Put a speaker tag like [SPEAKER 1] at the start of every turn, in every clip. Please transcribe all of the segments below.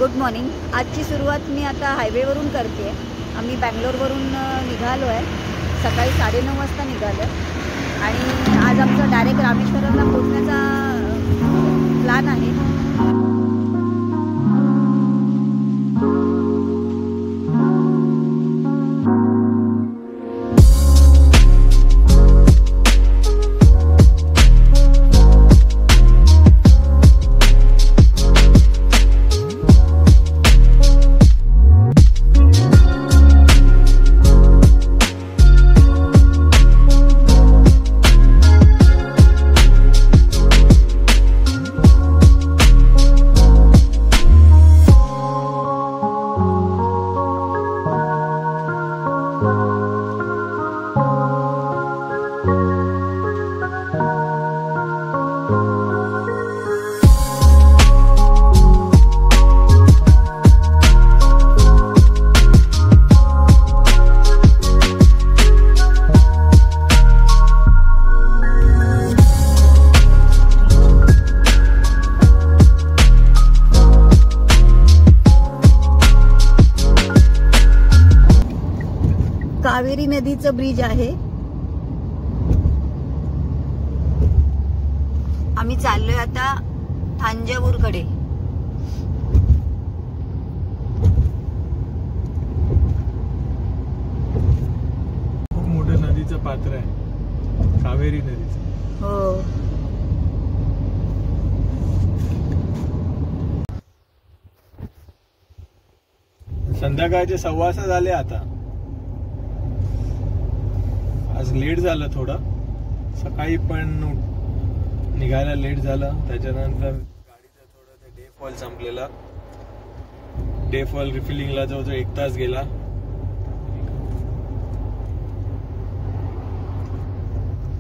[SPEAKER 1] Good morning. आजची सुरुवात मी आता हायवेवरून करते आहे। आम्ही बँगलोरवरून निघालो आहे, सकाळी 9:30 वाजता निघालो आणि आज आमचा डायरेक्ट रामेश्वरमला पोहोचण्याचा प्लॅन आहे। कावेरी नदीचं ब्रिज आहे। आम्ही चाललोय आता थांजावूरकडे।
[SPEAKER 2] खूप मोठं नदीचं पात्र आहे कावेरी नदीचं।
[SPEAKER 1] हो,
[SPEAKER 2] संध्याकाळचे 6:15 झाले आता। आज लेट झालं थोडं, सकाळी पण निघायला लेट झालं। त्याच्यानंतर गाडीचा थोडं डे फॉल संपलेला, डे फॉल रिफिलिंगला जवळजवळ 1 तास गेला।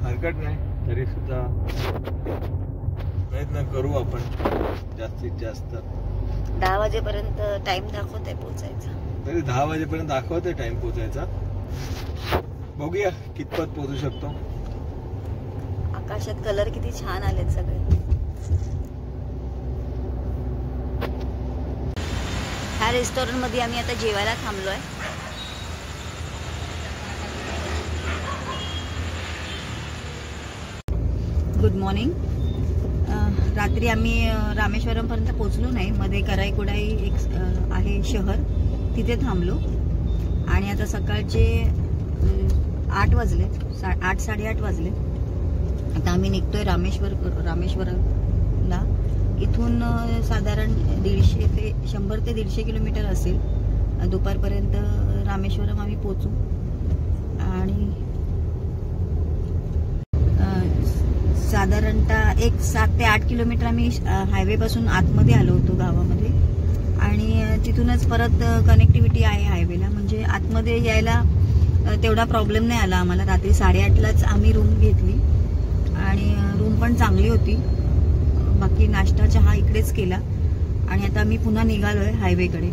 [SPEAKER 2] हरकत नाही, तरी सुद्धा प्रयत्न करू आपण जास्तीत जास्त।
[SPEAKER 1] 10 वाजेपर्यंत टाइम दाखवतंय पोहोचायचा।
[SPEAKER 2] तरी 10 वाजेपर्यंत दाखवतोय टाइम पोहोचायचा। बघूया कितपत पोहोचू शकतो।
[SPEAKER 1] आकाशात कलर किती छान आलेत सगळे। ह्या रेस्टॉरंट मध्ये आम्ही आता जेवायला थांबलोय। Good morning. रात्री आम्ही रामेश्वरम पर्यंत पोहोचलो नाही, मध्ये कराईकुडाई एक आहे शहर, तिथे थांबलो आणि आता सकाळचे 8 वाजले, 8-8:30 वाजले। आता आम्ही निघतोय रामेश्वरमला। इथून साधारण 100 ते 150 किलोमीटर असेल। दुपारपर्यंत रामेश्वरम आम्ही पोहोचू आणि साधारणतः 7 ते 8 किलोमीटर आम्ही हायवे पासून आतमध्ये आलो होतो गावामध्ये आणि तिथूनच परत कनेक्टिव्हिटी आहे हायवेला, म्हणजे आतमध्ये यायला तेवढा प्रॉब्लेम नाही आला आम्हाला। रात्री 8:30लाच आम्ही रूम घेतली आणि रूम पण चांगली होती। बाकी नाश्ता चहा इकडेच केला आणि आता आम्ही पुन्हा निघालोय हायवेकडे।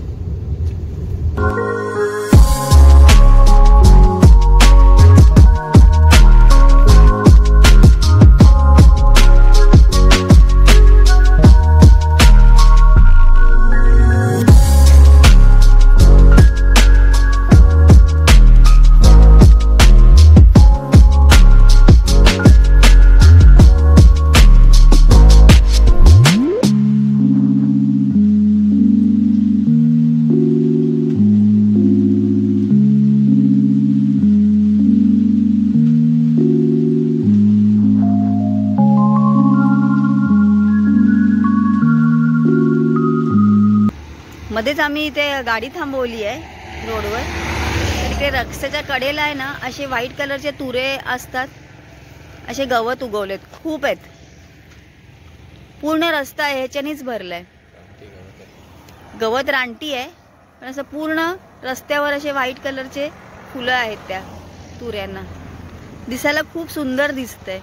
[SPEAKER 1] मध्येच आम्ही इथे गाडी थांबवली आहे रोडवर। तर इथे रस्त्याच्या कडेला आहे ना, असे व्हाईट कलरचे तुरे असतात, असे गवत उगवलेत, खूप आहेत। पूर्ण रस्ता आहे ह्याच्यानेच भरलाय। गवत रानटी आहे, पण असं पूर्ण रस्त्यावर असे व्हाईट कलरचे फुलं आहेत त्या तुऱ्यांना। दिसायला खूप सुंदर दिसतंय।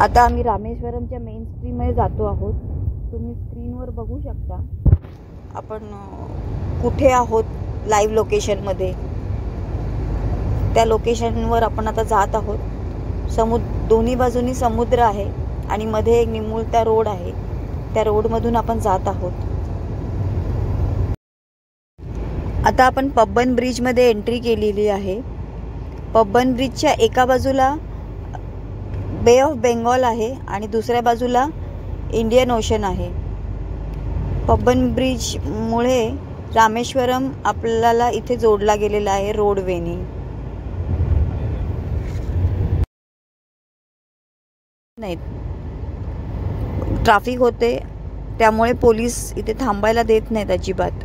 [SPEAKER 1] आता आम्ही रामेश्वरमच्या मेन स्ट्रीममध्ये जातो आहोत। तुम्ही स्क्रीनवर बघू शकता आपण कुठे आहोत लाईव्ह लोकेशनमध्ये। त्या लोकेशनवर आपण आता जात आहोत। दोन्ही बाजूनी समुद्र आहे आणि मध्ये एक निमुळता रोड आहे, त्या रोडमधून आपण जात आहोत. आता आपण पब्बन ब्रिजमध्ये एंट्री केलेली आहे. पब्बन ब्रिजच्या एका बाजूला बे ऑफ बेंगॉल आहे आणि दुसऱ्या बाजूला इंडियन ओशन आहे. पब्बन ब्रिजमुळे रामेश्वरम आपल्याला इथे जोडला गेलेला आहे रोडवेने. नाही, ट्रॅफिक होते त्यामुळे पोलीस इथे थांबायला देत नाहीत अजिबात.